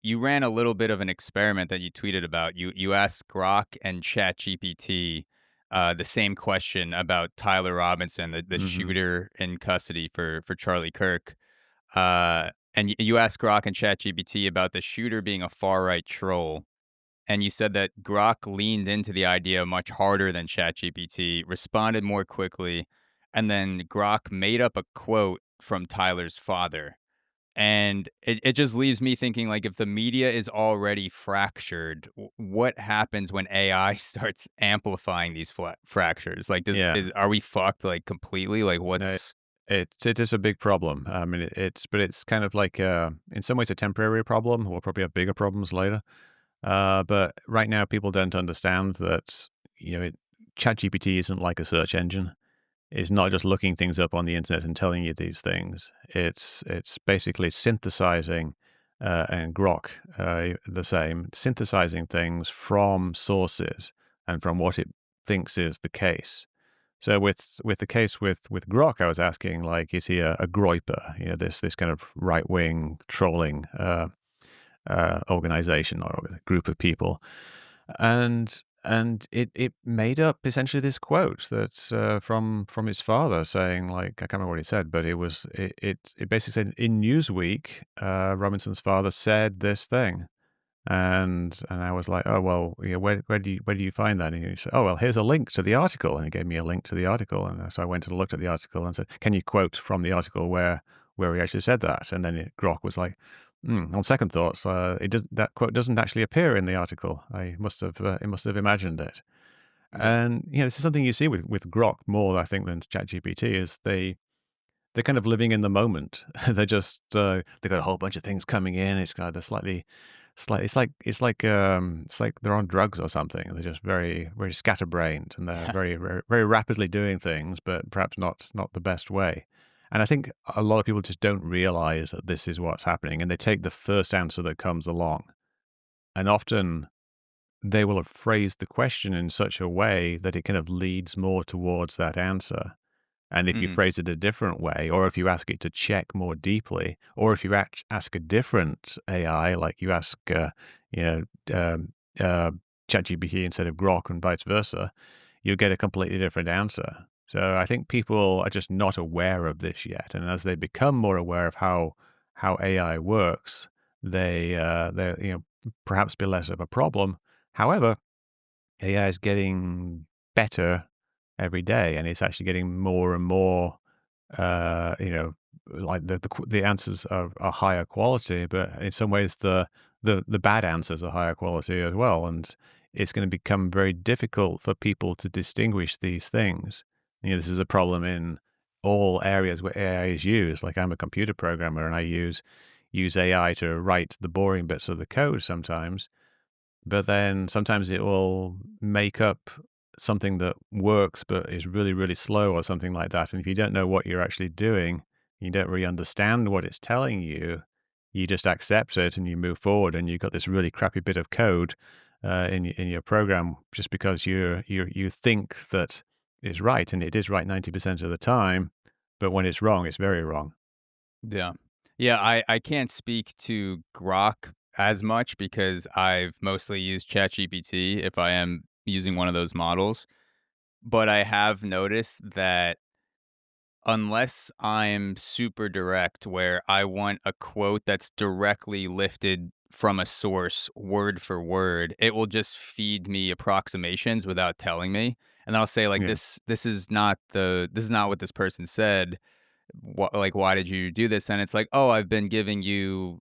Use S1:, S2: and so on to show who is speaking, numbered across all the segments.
S1: you ran a little bit of an experiment that you tweeted about. You asked Grok and ChatGPT the same question about Tyler Robinson, the
S2: Hmm.
S1: shooter in custody for Charlie Kirk. And you asked Grok and ChatGPT about the shooter being a far right troll. And you said that Grok leaned into the idea much harder than ChatGPT, responded more quickly, and then Grok made up a quote from Tyler's father. And it just leaves me thinking, like, if the media is already fractured, what happens when AI starts amplifying these fractures? Like,
S2: Yeah.
S1: are we fucked like completely? Like,
S2: No,
S1: what's
S2: it is a big problem. I mean, but it's kind of like in some ways a temporary problem. We'll probably have bigger problems later. But right now, people don't understand that ChatGPT isn't like a search engine. It's not just looking things up on the internet and telling you these things. It's basically synthesizing, and Grok the same, synthesizing things from sources and from what it thinks is the case. So with the case with Grok, I was asking, like, is he a groiper? This kind of right wing trolling organization or a group of people, and it made up essentially this quote that's from his father saying, like, I can't remember what he said, but it basically said in Newsweek, Robinson's father said this thing. And I was like, "Oh, well, yeah, where do you find that?" And he said, "Oh, well, here's a link to the article." And he gave me a link to the article, and so I went and looked at the article and said, "Can you quote from the article where he actually said that?" And then Grok was like, On second thoughts, that quote doesn't actually appear in the article. It must have imagined it."
S1: yeah.
S2: And this is something you see with Grok more, I think, than ChatGPT. Is they're kind of living in the moment. They're just they got a whole bunch of things coming in. It's kind of they're slightly. It's like they're on drugs or something. They're just very very scatterbrained, and they're very very very rapidly doing things, but perhaps not the best way. And I think a lot of people just don't realize that this is what's happening, and they take the first answer that comes along. And often they will have phrased the question in such a way that it kind of leads more towards that answer. And if you
S1: Mhm.
S2: phrase it a different way, or if you ask it to check more deeply, or if you ask a different AI, like you ask, you know, um, uh, ChatGPT instead of Grok and vice versa, you'll get a completely different answer. So I think people are just not aware of this yet, and as they become more aware of how AI works, they perhaps be less of a problem. However, AI is getting better every day, and it's actually getting more and more, uh, you know, like the answers are higher quality, but in some ways the bad answers are higher quality as well, and it's going to become very difficult for people to distinguish these things. This is a problem in all areas where AI is used. Like, I'm a computer programmer, and I use AI to write the boring bits of the code sometimes, but then sometimes it will make up something that works but is really, really slow or something like that. And if you don't know what you're actually doing, you don't really understand what it's telling you, you just accept it and you move forward, and you've got this really crappy bit of code in your program just because you think that it's right, and it is right 90% of the time. But when it's wrong, it's very wrong.
S1: Yeah. Yeah, I can't speak to Grok as much because I've mostly used ChatGPT if I am using one of those models, but I have noticed that unless I'm super direct where I want a quote that's directly lifted from a source word for word, it will just feed me approximations without telling me. And I'll say like
S2: Yeah.
S1: this is not what this person said. Like, why did you do this? And it's like, oh, I've been giving you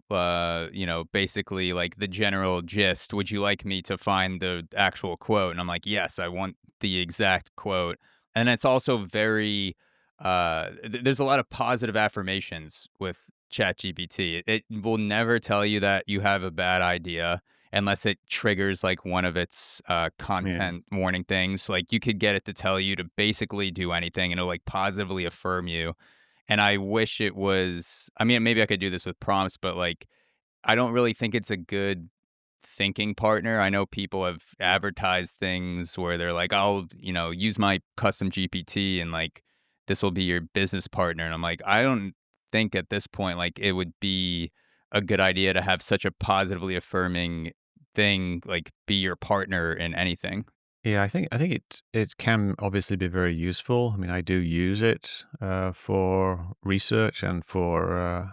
S1: basically like the general gist. Would you like me to find the actual quote? And I'm like, yes, I want the exact quote. And it's also very there's a lot of positive affirmations with ChatGPT. It will never tell you that you have a bad idea unless it triggers like one of its
S2: Yeah.
S1: content warning things. Like, you could get it to tell you to basically do anything and it'll like positively affirm you. And I wish it was, I mean, maybe I could do this with prompts, but like I don't really think it's a good thinking partner. I know people have advertised things where they're like, "I'll, use my custom GPT and like this will be your business partner." And I'm like, I don't think at this point like it would be a good idea to have such a positively affirming thing, like, be your partner in anything.
S2: Yeah, I think it can obviously be very useful. I mean, I do use it for research and for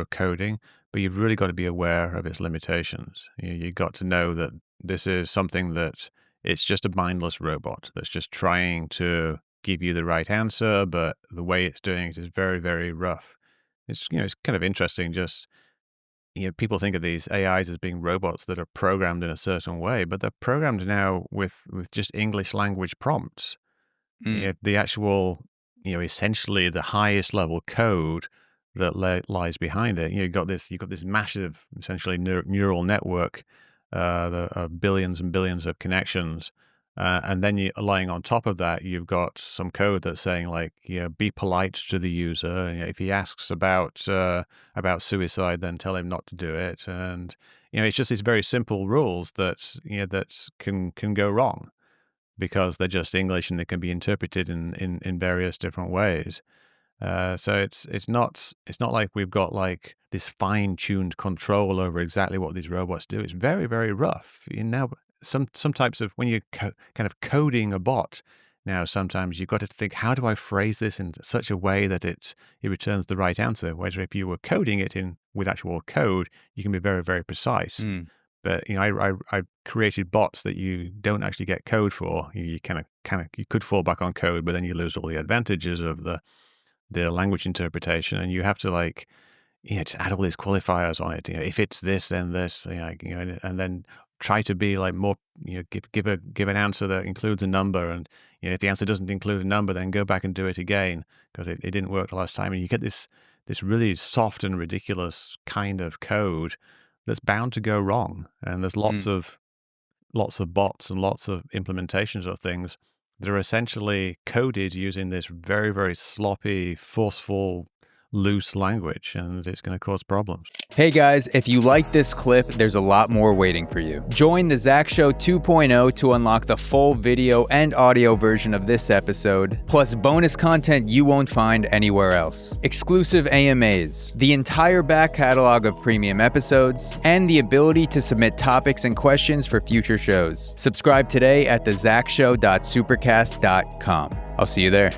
S2: coding, but you've really got to be aware of its limitations. You got to know that this is something that it's just a mindless robot that's just trying to give you the right answer, but the way it's doing it is very, very rough. It's kind of interesting. Just people think of these AIs as being robots that are programmed in a certain way, but they're programmed now with just English language prompts.
S1: Mm,
S2: The actual, essentially the highest level code that lies behind it. You've got this massive, essentially neural network, billions and billions of connections. And then lying on top of that, you've got some code that's saying like, be polite to the user. If he asks about suicide, then tell him not to do it. And it's just these very simple rules that that can go wrong because they're just English and they can be interpreted in various different ways. So it's not like we've got like this fine-tuned control over exactly what these robots do. It's very, very rough. Now some types of when you're kind of coding a bot. Now sometimes you've got to think, how do I phrase this in such a way that it returns the right answer? Whereas if you were coding it in with actual code, you can be very, very precise.
S1: mm,
S2: But I created bots that you don't actually get code for. You kind of you could fall back on code, but then you lose all the advantages of the language interpretation, and you have to like just add all these qualifiers on it. If it's this, then this, and then try to be like more, give an answer that includes a number, and if the answer doesn't include a number, then go back and do it again because it didn't work the last time, and you get this really soft and ridiculous kind of code that's bound to go wrong. And there's
S1: mm.
S2: lots of bots and lots of implementations of things that are essentially coded using this very, very sloppy, forceful, loose language, and it's going to cause problems.
S1: Hey guys, if you like this clip, there's a lot more waiting for you. Join the Zach Show 2.0 to unlock the full video and audio version of this episode, plus bonus content you won't find anywhere else. Exclusive AMAs, the entire back catalog of premium episodes, and the ability to submit topics and questions for future shows. Subscribe today at thezachshow.supercast.com. I'll see you there.